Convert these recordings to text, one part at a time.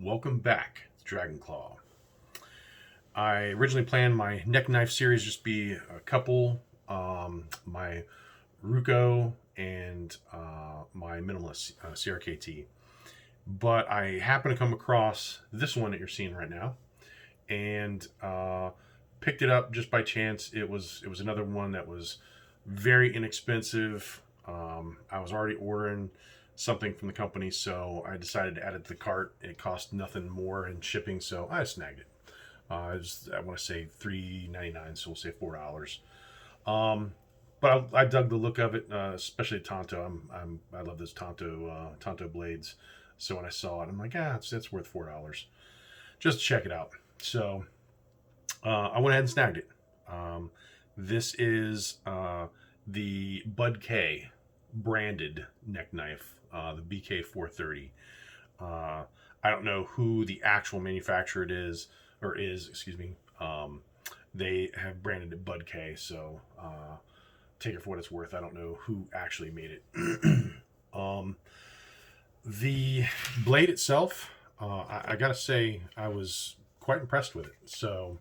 Welcome back to Dragon Claw. I originally planned my neck knife series just be a couple, my Ruko and my minimalist CRKT. But I happened to come across this one that you're seeing right now, and picked it up just by chance. It was another one that was very inexpensive. I was already ordering something from the company, so I decided to add it to the cart. It cost nothing more in shipping, so I snagged it. I want to say $3.99, so we'll say $4. But I dug the look of it, especially Tonto. I love those Tonto blades. So when I saw it, I'm like, it's worth $4 just to check it out. So I went ahead and snagged it. This is the BudK branded neck knife, the BK430. I don't know who the actual manufacturer it is, excuse me. They have branded it BudK, so take it for what it's worth. I don't know who actually made it. The blade itself, I gotta say, I was quite impressed with it. So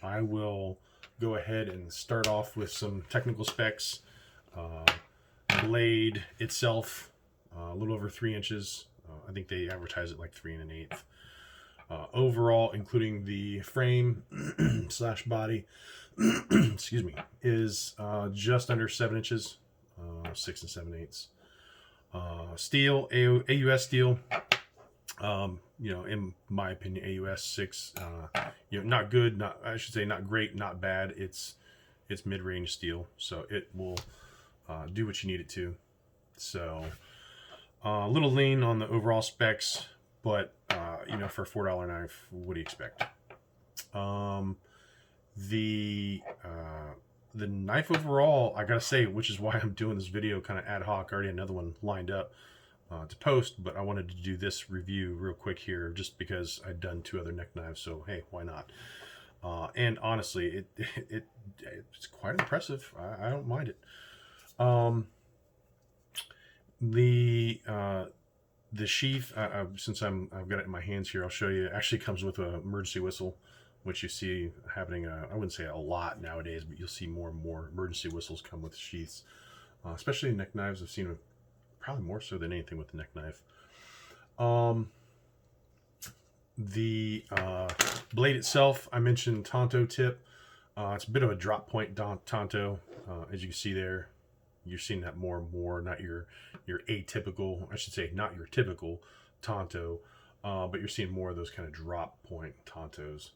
I will go ahead and start off with some technical specs. Blade itself, a little over 3 inches. I think they advertise it like 3 1/8. Overall, including the frame slash body, excuse me, is just under 7 inches, 6 7/8. Steel, AUS steel. In my opinion, AUS 6, not good, not great, not bad. It's mid-range steel, so it will do what you need it to. So a little lean on the overall specs, but for a $4 knife, what do you expect? The knife overall, I gotta say, which is why I'm doing this video kind of ad hoc. Already another one lined up to post, but I wanted to do this review real quick here just because I'd done 2 other neck knives, so hey, why not? And honestly, it's quite impressive. I don't mind it. The sheath, since I've got it in my hands here, I'll show you. It actually comes with an emergency whistle, which you see happening. I wouldn't say a lot nowadays, but you'll see more and more emergency whistles come with sheaths, especially in neck knives. I've seen it probably more so than anything with the neck knife. The blade itself, I mentioned Tonto tip. It's a bit of a drop point Tonto, as you can see there. You're seeing that more and more. Not your atypical, I should say, not your typical Tonto, but you're seeing more of those kind of drop point Tontos.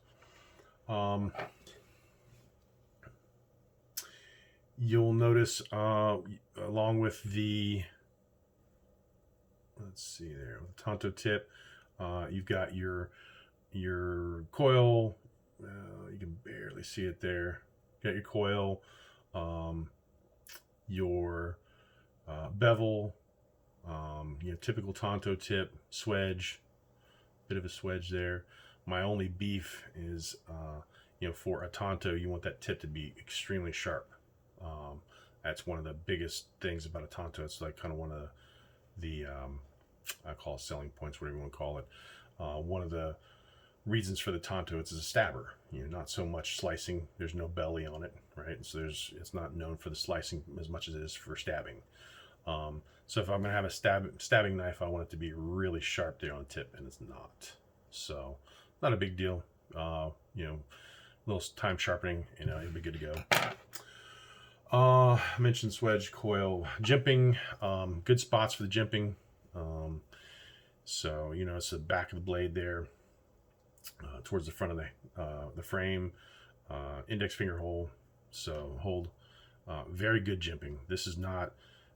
You'll notice, along with the, let's see there, with the Tonto tip, you've got your coil. You can barely see it there. You got your coil, your bevel, typical Tonto tip, swedge, bit of a swedge there. My only beef is, for a Tonto, you want that tip to be extremely sharp. That's one of the biggest things about a Tonto. It's like kind of one of the I call it selling points, whatever you want to call it. One of the reasons for the Tonto, it's a stabber. Not so much slicing. There's no belly on it, right? So it's not known for the slicing as much as it is for stabbing. So if I'm gonna have a stabbing knife, I want it to be really sharp there on the tip, and it's not. So not a big deal. Little time sharpening, it'll be good to go. I mentioned swedge, coil, jimping. Good spots for the jimping. So it's the back of the blade there, towards the front of the frame, index finger hole. So hold, very good jimping. This is not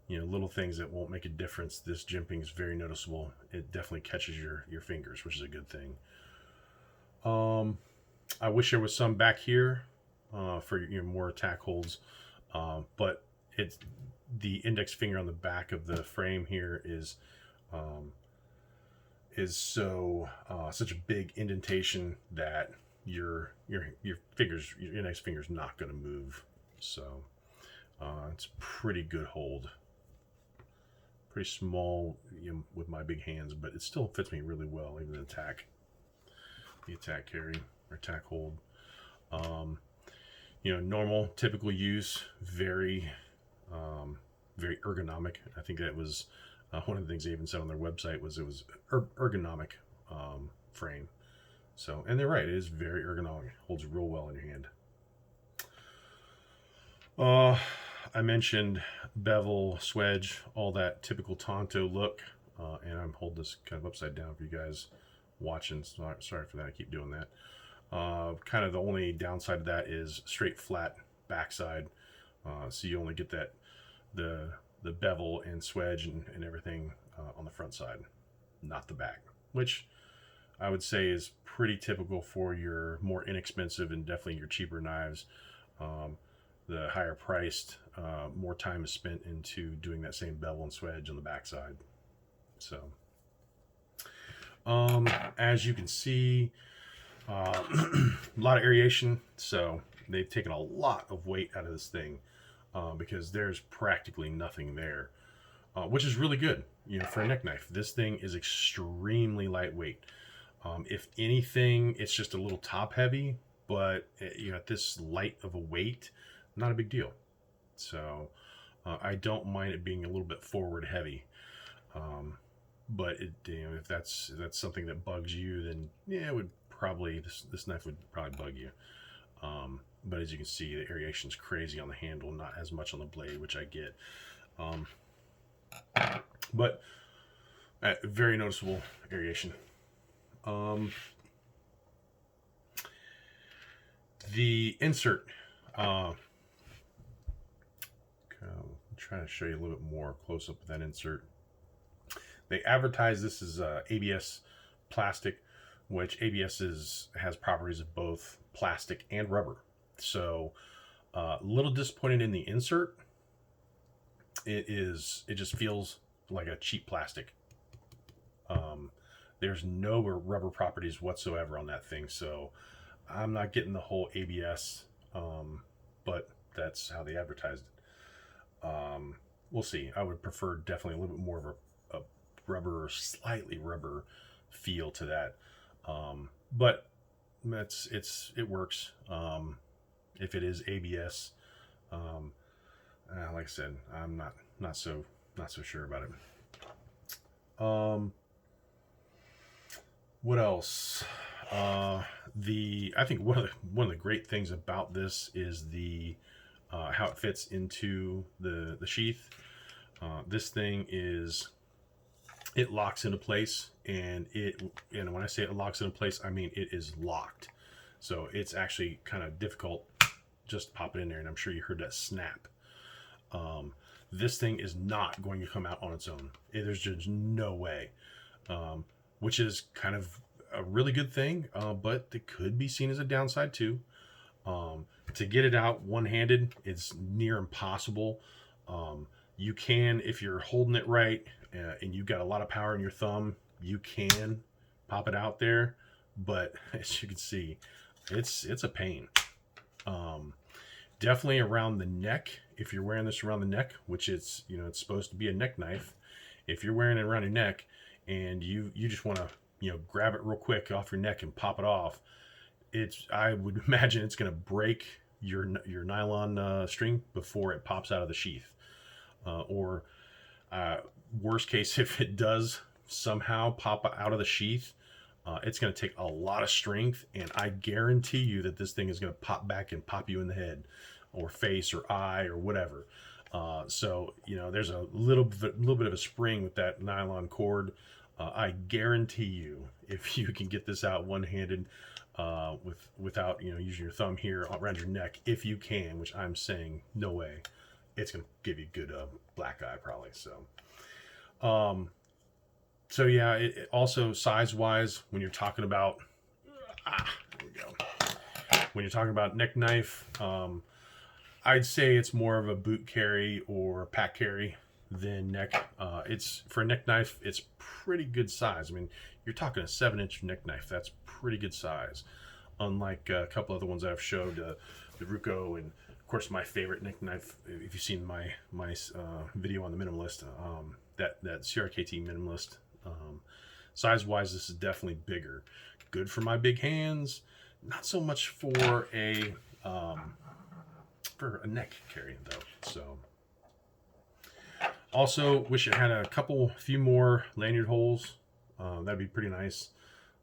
little things that won't make a difference. This jimping is very noticeable. It definitely catches your fingers, which is a good thing. I wish there was some back here for more attack holds, but it's the index finger on the back of the frame here is such a big indentation that your index finger is not going to move. So it's pretty good hold. pretty small, you know, with my big hands, but it still fits me really well, even the attack carry or attack hold. You know, normal, typical use, very ergonomic. I think that was one of the things they even said on their website was it was ergonomic frame. So, and they're right, it is very ergonomic. Holds real well in your hand. I mentioned bevel, swedge, all that typical Tonto look, and I'm holding this kind of upside down for you guys watching. Sorry for that, I keep doing that. Kind of the only downside of that is straight flat backside, so you only get that the bevel and swedge and everything on the front side, not the back, which I would say is pretty typical for your more inexpensive and definitely your cheaper knives. The higher priced, more time is spent into doing that same bevel and swedge on the backside. So, as you can see, a lot of aeration. So they've taken a lot of weight out of this thing because there's practically nothing there, which is really good. You know, for a neck knife, this thing is extremely lightweight. If anything, it's just a little top heavy, but you know, at this light of a weight, not a big deal. So I don't mind it being a little bit forward heavy. But it, you know, if that's something that bugs you, then yeah, it would probably this knife would probably bug you. But as you can see, the aeration's crazy on the handle, not as much on the blade, which I get. But very noticeable aeration. The insert, I'm trying to show you a little bit more close up with that insert. They advertise this as ABS plastic, which ABS has properties of both plastic and rubber. So a little disappointed in the insert. It just feels like a cheap plastic. There's no rubber properties whatsoever on that thing, so I'm not getting the whole ABS, but that's how they advertised it. We'll see. I would prefer definitely a little bit more of a rubber, slightly rubber feel to that. But it works. If it is ABS, like I said, I'm not so sure about it. What else? I think one of the great things about this is the how it fits into the sheath. This thing it locks into place, and when I say it locks into place, I mean it is locked. So it's actually kind of difficult just to pop it in there, and I'm sure you heard that snap. This thing is not going to come out on its own. There's just no way, which is kind of a really good thing, but it could be seen as a downside too. To get it out one-handed, it's near impossible. You can, if you're holding it right and you've got a lot of power in your thumb, you can pop it out there, but as you can see, it's a pain. Definitely around the neck. If you're wearing this around the neck, which it's supposed to be a neck knife, if you're wearing it around your neck and you just want to grab it real quick off your neck and pop it off, I would imagine it's going to break your nylon string before it pops out of the sheath. Or worst case, if it does somehow pop out of the sheath, it's going to take a lot of strength, and I guarantee you that this thing is going to pop back and pop you in the head or face or eye or whatever. So there's a little bit of a spring with that nylon cord. I guarantee you, if you can get this out one-handed without using your thumb here around your neck, if you can, which I'm saying no way, it's going to give you a good black eye probably. So yeah, it also size-wise, when you're talking about there we go. When you're talking about neck knife, I'd say it's more of a boot carry or pack carry than neck. It's for a neck knife, it's pretty good size. I mean, you're talking a 7-inch neck knife. That's pretty good size. Unlike a couple other ones I've showed, the Ruko, and of course my favorite neck knife. If you've seen my video on the minimalist, that CRKT minimalist. Size wise, this is definitely bigger. Good for my big hands. Not so much for a neck carry though. So also wish it had a few more lanyard holes. That'd be pretty nice,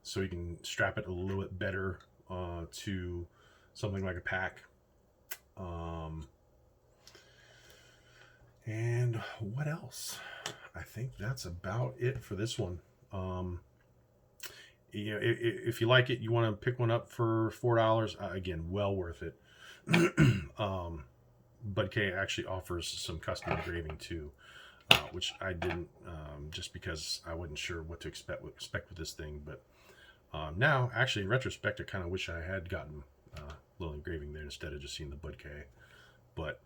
so you can strap it a little bit better to something like a pack. And what else? I think that's about it for this one. You know, if you like it, you want to pick one up for $4, again, well worth it. BudK actually offers some custom engraving too, which I didn't, just because I wasn't sure what to expect with this thing. But now, actually, in retrospect, I kind of wish I had gotten a little engraving there instead of just seeing the BudK. But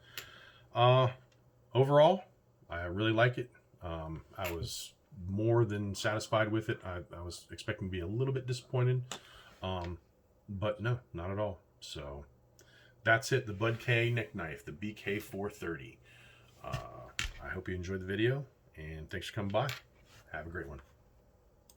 overall, I really like it. I was more than satisfied with it. I was expecting to be a little bit disappointed, but no, not at all. So that's it, the BudK neck knife, the K430. I hope you enjoyed the video, and thanks for coming by. Have a great one.